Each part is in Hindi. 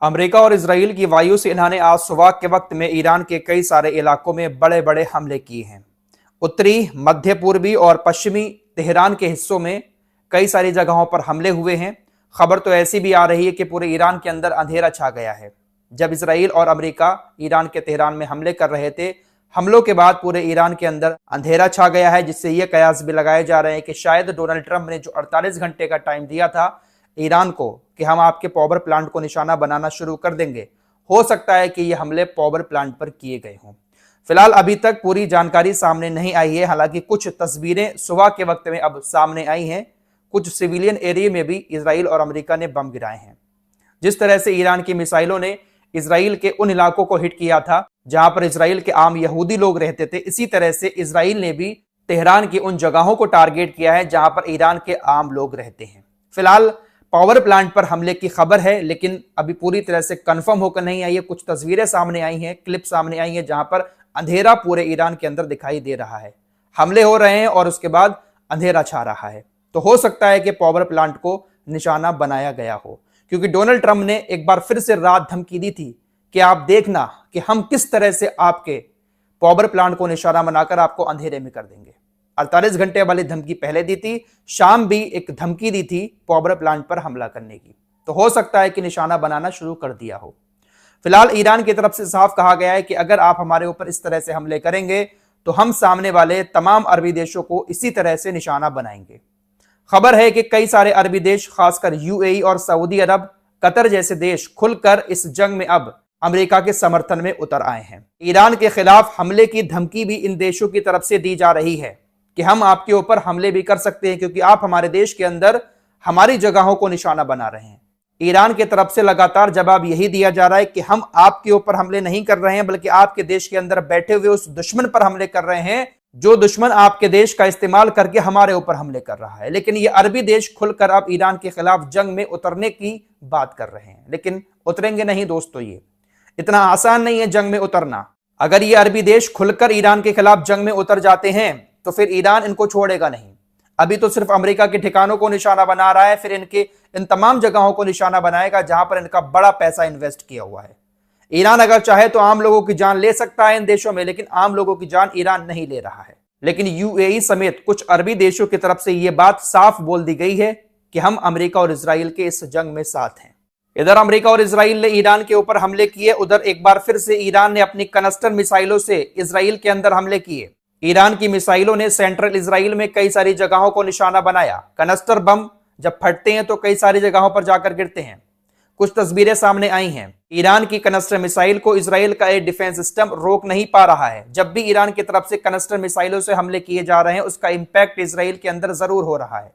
अमेरिका और इजराइल की वायुसेना ने आज सुबह के वक्त में ईरान के कई सारे इलाकों में बड़े बड़े हमले किए हैं। उत्तरी, मध्य पूर्वी और पश्चिमी तेहरान के हिस्सों में कई सारी जगहों पर हमले हुए हैं। खबर तो ऐसी भी आ रही है कि पूरे ईरान के अंदर अंधेरा छा गया है। जब इजराइल और अमेरिका ईरान के तेहरान में हमले कर रहे थे, हमलों के बाद पूरे ईरान के अंदर अंधेरा छा गया है, जिससे यह कयास भी लगाए जा रहे हैं कि शायद डोनाल्ड ट्रंप ने जो 48 घंटे का टाइम दिया था ईरान को कि हम आपके पावर प्लांट को निशाना बनाना शुरू कर देंगे, हो सकता है कि ये हमले पावर प्लांट पर किए गए हों। फिलहाल अभी तक पूरी जानकारी सामने नहीं आई है। हालांकि कुछ तस्वीरें सुबह के वक्त में अब सामने आई हैं। कुछ सिविलियन एरिया में भी इजराइल और अमेरिका ने बम गिराए हैं। जिस तरह से ईरान की मिसाइलों ने इजराइल के उन इलाकों को हिट किया था जहां पर इजराइल के आम यहूदी लोग रहते थे, इसी तरह से इजराइल ने भी तेहरान की उन जगहों को टारगेट किया है जहां पर ईरान के आम लोग रहते हैं। फिलहाल पावर प्लांट पर हमले की खबर है, लेकिन अभी पूरी तरह से कंफर्म होकर नहीं आई है। कुछ तस्वीरें सामने आई हैं, क्लिप सामने आई हैं जहां पर अंधेरा पूरे ईरान के अंदर दिखाई दे रहा है। हमले हो रहे हैं और उसके बाद अंधेरा छा रहा है। तो हो सकता है कि पावर प्लांट को निशाना बनाया गया हो, क्योंकि डोनाल्ड ट्रंप ने एक बार फिर से रात धमकी दी थी कि आप देखना कि हम किस तरह से आपके पावर प्लांट को निशाना बनाकर आपको अंधेरे में कर देंगे। 48 घंटे वाली धमकी पहले दी थी, शाम भी एक धमकी दी थी पावर प्लांट पर हमला करने की। तो हो सकता है कि निशाना बनाना शुरू कर दिया हो। फिलहाल ईरान की तरफ से साफ कहा गया है कि अगर आप हमारे ऊपर इस तरह से हमले करेंगे तो हम सामने वाले तमाम अरबी देशों को इसी तरह से निशाना बनाएंगे। खबर है कि कई सारे अरबी देश, खासकर यूएई और सऊदी अरब, कतर जैसे देश खुलकर इस जंग में अब अमेरिका के समर्थन में उतर आए हैं। ईरान के खिलाफ हमले की धमकी भी इन देशों की तरफ से दी जा रही है कि हम आपके ऊपर हमले भी कर सकते हैं, क्योंकि आप हमारे देश के अंदर हमारी जगहों को निशाना बना रहे हैं। ईरान की तरफ से लगातार जवाब यही दिया जा रहा है कि हम आपके ऊपर हमले नहीं कर रहे हैं, बल्कि आपके देश के अंदर बैठे हुए उस दुश्मन पर हमले कर रहे हैं जो दुश्मन आपके देश का इस्तेमाल करके हमारे ऊपर हमले कर रहा है। लेकिन ये अरबी देश खुलकर अब ईरान के खिलाफ जंग में उतरने की बात कर रहे हैं, लेकिन उतरेंगे नहीं दोस्तों। ये इतना आसान नहीं है जंग में उतरना। अगर ये अरबी देश खुलकर ईरान के खिलाफ जंग में उतर जाते हैं तो फिर ईरान इनको छोड़ेगा नहीं। अभी तो सिर्फ अमेरिका के ठिकानों को निशाना बना रहा है, फिर इन तमाम जगहों को निशाना बनाएगा जहां पर इनका बड़ा पैसा इन्वेस्ट किया हुआ है। ईरान अगर चाहे तो आम लोगों की जान ले सकता है इन देशों में, लेकिन आम लोगों की जान ईरान नहीं ले रहा है। लेकिन यूएई समेत कुछ अरबी देशों की तरफ से यह बात साफ बोल दी गई है कि हम अमेरिका और इजराइल के इस जंग में साथ हैं। इधर अमेरिका और इजराइल ने ईरान के ऊपर हमले किए, उधर एक बार फिर से ईरान ने अपनी कनस्टर मिसाइलों से इजराइल के अंदर हमले किए। ईरान की मिसाइलों ने सेंट्रल इजराइल में कई सारी जगहों को निशाना बनाया। कनस्टर बम जब फटते हैं तो कई सारी जगहों पर जाकर गिरते हैं। कुछ तस्वीरें सामने आई हैं। ईरान की कनस्टर मिसाइल को इजराइल का एयर डिफेंस सिस्टम रोक नहीं पा रहा है। जब भी ईरान की तरफ से कनस्टर मिसाइलों से हमले किए जा रहे हैं, उसका इंपैक्ट इजराइल के अंदर जरूर हो रहा है।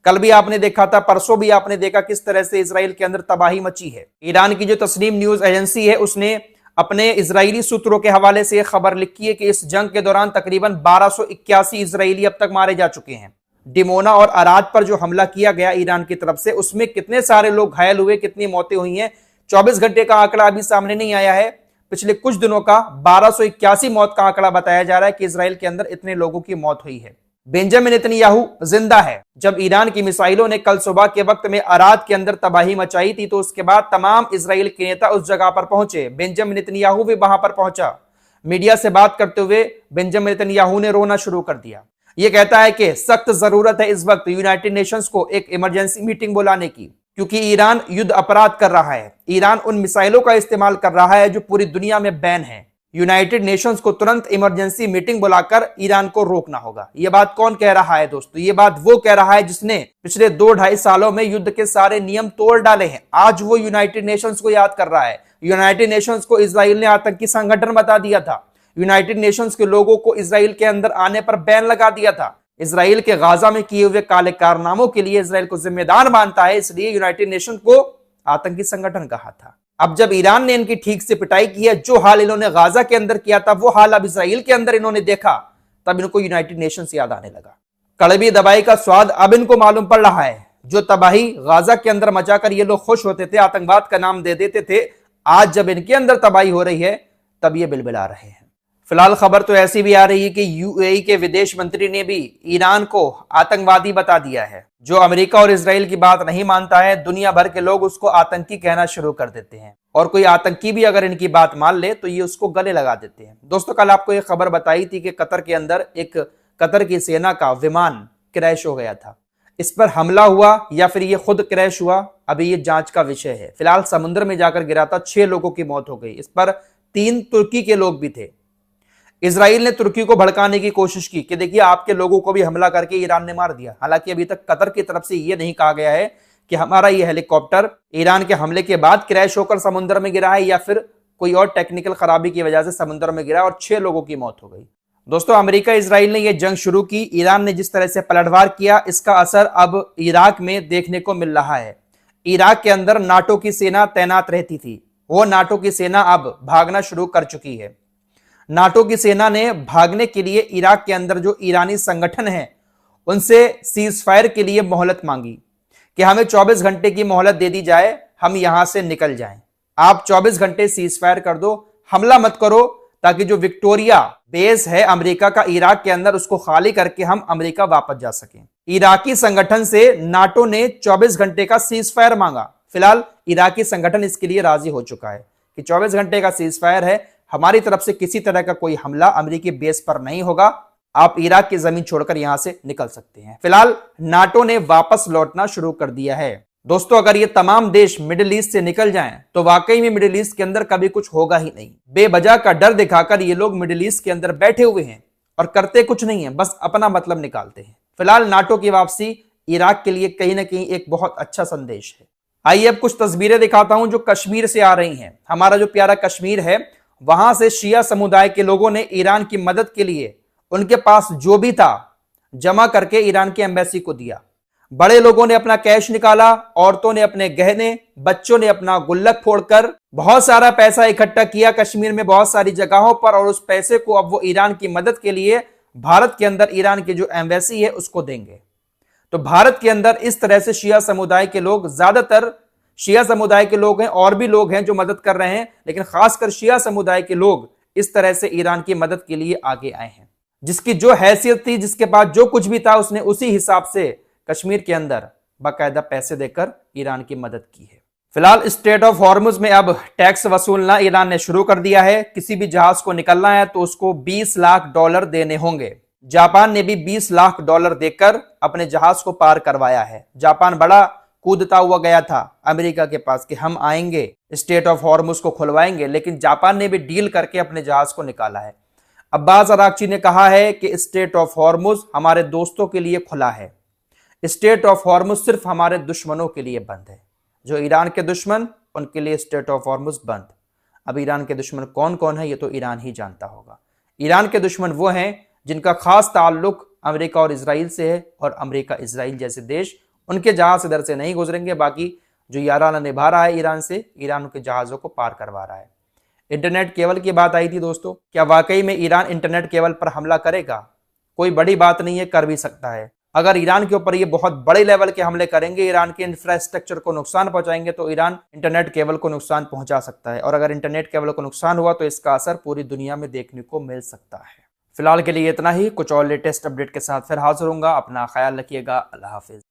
कल भी आपने देखा था, परसों भी आपने देखा किस तरह से इजराइल के अंदर तबाही मची है। ईरान की जो तस्नीम न्यूज एजेंसी है, उसने अपने इजरायली सूत्रों के हवाले से खबर लिखी है कि इस जंग के दौरान तकरीबन 1281 इजरायली अब तक मारे जा चुके हैं। डिमोना और अराद पर जो हमला किया गया ईरान की तरफ से, उसमें कितने सारे लोग घायल हुए, कितनी मौतें हुई हैं, 24 घंटे का आंकड़ा अभी सामने नहीं आया है। पिछले कुछ दिनों का 1281 मौत का आंकड़ा बताया जा रहा है कि इजराइल के अंदर इतने लोगों की मौत हुई है। बेंजामिन नेतन्याहू जिंदा है। जब ईरान की मिसाइलों ने कल सुबह के वक्त में अराद के अंदर तबाही मचाई थी, तो उसके बाद तमाम इजराइल के नेता उस जगह पर पहुंचे। बेंजामिन नेतन्याहू भी वहां पर पहुंचा। मीडिया से बात करते हुए बेंजामिन नेतन्याहू ने रोना शुरू कर दिया। यह कहता है कि सख्त जरूरत है इस वक्त यूनाइटेड नेशंस को एक इमरजेंसी मीटिंग बुलाने की, क्योंकि ईरान युद्ध अपराध कर रहा है। ईरान उन मिसाइलों का इस्तेमाल कर रहा है जो पूरी दुनिया में बैन है। यूनाइटेड नेशंस को तुरंत इमरजेंसी मीटिंग बुलाकर ईरान को रोकना होगा। यह बात कौन कह रहा है दोस्तों? ये बात वो कह रहा है जिसने पिछले 2-2.5 सालों में युद्ध के सारे नियम तोड़ डाले हैं। आज वो यूनाइटेड नेशंस को याद कर रहा है। यूनाइटेड नेशंस को इजराइल ने आतंकी संगठन बता दिया था। यूनाइटेड नेशंस के लोगों को इजराइल के अंदर आने पर बैन लगा दिया था। इजराइल के गाजा में किए हुए काले कारनामों के लिए इजराइल को जिम्मेदार मानता है, इसलिए यूनाइटेड नेशन को आतंकी संगठन कहा था। अब जब ईरान ने इनकी ठीक से पिटाई की है, जो हाल इन्होंने गाजा के अंदर किया था वो हाल अब इजराइल के अंदर इन्होंने देखा, तब इनको यूनाइटेड नेशंस याद आने लगा। कड़वी दवाई का स्वाद अब इनको मालूम पड़ रहा है। जो तबाही गाजा के अंदर मचाकर ये लोग खुश होते थे, आतंकवाद का नाम दे देते थे, आज जब इनके अंदर तबाही हो रही है तब ये बिलबिला रहे हैं। फिलहाल खबर तो ऐसी भी आ रही है कि यूएई के विदेश मंत्री ने भी ईरान को आतंकवादी बता दिया है। जो अमेरिका और इजराइल की बात नहीं मानता है, दुनिया भर के लोग उसको आतंकी कहना शुरू कर देते हैं, और कोई आतंकी भी अगर इनकी बात मान ले तो ये उसको गले लगा देते हैं। दोस्तों, कल आपको एक खबर बताई थी कि कतर के अंदर एक कतर की सेना का विमान क्रैश हो गया था। इस पर हमला हुआ या फिर ये खुद क्रैश हुआ, अभी ये जांच का विषय है। फिलहाल समुद्र में जाकर गिरा था, 6 लोगों की मौत हो गई। इस पर 3 तुर्की के लोग भी थे। इजराइल ने तुर्की को भड़काने की कोशिश की कि देखिए आपके लोगों को भी हमला करके ईरान ने मार दिया। हालांकि अभी तक कतर की तरफ से यह नहीं कहा गया है कि हमारा यह हेलीकॉप्टर ईरान के हमले के बाद क्रैश होकर समुद्र में गिरा है या फिर कोई और टेक्निकल खराबी की वजह से समुद्र में गिरा और 6 लोगों की मौत हो गई। दोस्तों, अमेरिका इजराइल ने यह जंग शुरू की, ईरान ने जिस तरह से पलटवार किया, इसका असर अब इराक में देखने को मिल रहा है। इराक के अंदर नाटो की सेना तैनात रहती थी, वो नाटो की सेना अब भागना शुरू कर चुकी है। नाटो की सेना ने भागने के लिए इराक के अंदर जो ईरानी संगठन है उनसे सीज फायर के लिए मोहलत मांगी कि हमें 24 घंटे की मोहलत दे दी जाए, हम यहां से निकल जाएं। आप 24 घंटे सीज फायर कर दो, हमला मत करो, ताकि जो विक्टोरिया बेस है अमेरिका का इराक के अंदर उसको खाली करके हम अमेरिका वापस जा सकें। इराकी संगठन से नाटो ने 24 घंटे का सीज फायर मांगा। फिलहाल इराकी संगठन इसके लिए राजी हो चुका है कि 24 घंटे का सीज फायर है, हमारी तरफ से किसी तरह का कोई हमला अमेरिकी बेस पर नहीं होगा, आप इराक की जमीन छोड़कर यहां से निकल सकते हैं। फिलहाल नाटो ने वापस लौटना शुरू कर दिया है। दोस्तों, अगर ये तमाम देश मिडिल ईस्ट से निकल जाएं तो वाकई में मिडिल ईस्ट के अंदर कभी कुछ होगा ही नहीं। बेवजह का डर दिखाकर ये लोग मिडिल ईस्ट के अंदर बैठे हुए हैं और करते कुछ नहीं है, बस अपना मतलब निकालते हैं। फिलहाल नाटो की वापसी इराक के लिए कहीं ना कहीं एक बहुत अच्छा संदेश है। आइए अब कुछ तस्वीरें दिखाता हूं जो कश्मीर से आ रही हैं। हमारा जो प्यारा कश्मीर है, वहां से शिया समुदाय के लोगों ने ईरान की मदद के लिए उनके पास जो भी था जमा करके ईरान की एम्बेसी को दिया। बड़े लोगों ने अपना कैश निकाला, औरतों ने अपने गहने, बच्चों ने अपना गुल्लक फोड़कर बहुत सारा पैसा इकट्ठा किया कश्मीर में बहुत सारी जगहों पर, और उस पैसे को अब वो ईरान की मदद के लिए भारत के अंदर ईरान की जो एम्बेसी है उसको देंगे। तो भारत के अंदर इस तरह से शिया समुदाय के लोग, ज्यादातर शिया समुदाय के लोग हैं, और भी लोग हैं जो मदद कर रहे हैं, लेकिन खासकर शिया समुदाय के लोग इस तरह से ईरान की मदद के लिए आगे आए हैं। जिसकी जो हैसियत थी, जिसके पास जो कुछ भी था, उसने उसी हिसाब से कश्मीर के अंदर बाकायदा पैसे देकर ईरान की मदद की है। फिलहाल स्ट्रेट ऑफ हॉर्मुज में अब टैक्स वसूलना ईरान ने शुरू कर दिया है। किसी भी जहाज को निकलना है तो उसको $20 लाख देने होंगे। जापान ने भी $20 लाख देकर अपने जहाज को पार करवाया है। जापान बड़ा कूदता हुआ गया था अमेरिका के पास कि हम आएंगे, स्ट्रेट ऑफ हॉर्मुज को खुलवाएंगे, लेकिन जापान ने भी डील करके अपने जहाज को निकाला है। अब्बास अरागची ने कहा है कि स्ट्रेट ऑफ हॉर्मुज हमारे दोस्तों के लिए खुला है, स्ट्रेट ऑफ हॉर्मुज सिर्फ हमारे दुश्मनों के लिए बंद है। जो ईरान के दुश्मन, उनके लिए स्ट्रेट ऑफ हॉर्मुज बंद। अब ईरान के दुश्मन कौन कौन है ये तो ईरान ही जानता होगा। ईरान के दुश्मन वो हैं जिनका खास ताल्लुक अमेरिका और इजराइल से है, और अमेरिका इजराइल जैसे देश उनके जहाज इधर से नहीं गुजरेंगे। बाकी जो याराना निभा रहा है ईरान से, ईरान उनके जहाजों को पार करवा रहा है। इंटरनेट केबल की बात आई थी दोस्तों, क्या वाकई में ईरान इंटरनेट केबल पर हमला करेगा? कोई बड़ी बात नहीं है, कर भी सकता है। अगर ईरान के ऊपर ये बहुत बड़े लेवल के हमले करेंगे, ईरान के इंफ्रास्ट्रक्चर को नुकसान पहुंचाएंगे, तो ईरान इंटरनेट केबल को नुकसान पहुंचा सकता है, और अगर इंटरनेट केबल को नुकसान हुआ तो इसका असर पूरी दुनिया में देखने को मिल सकता है। फिलहाल के लिए इतना ही। कुछ और लेटेस्ट अपडेट के साथ फिर हाजिर होऊंगा। अपना ख्याल रखिएगा। अल्लाह हाफिज।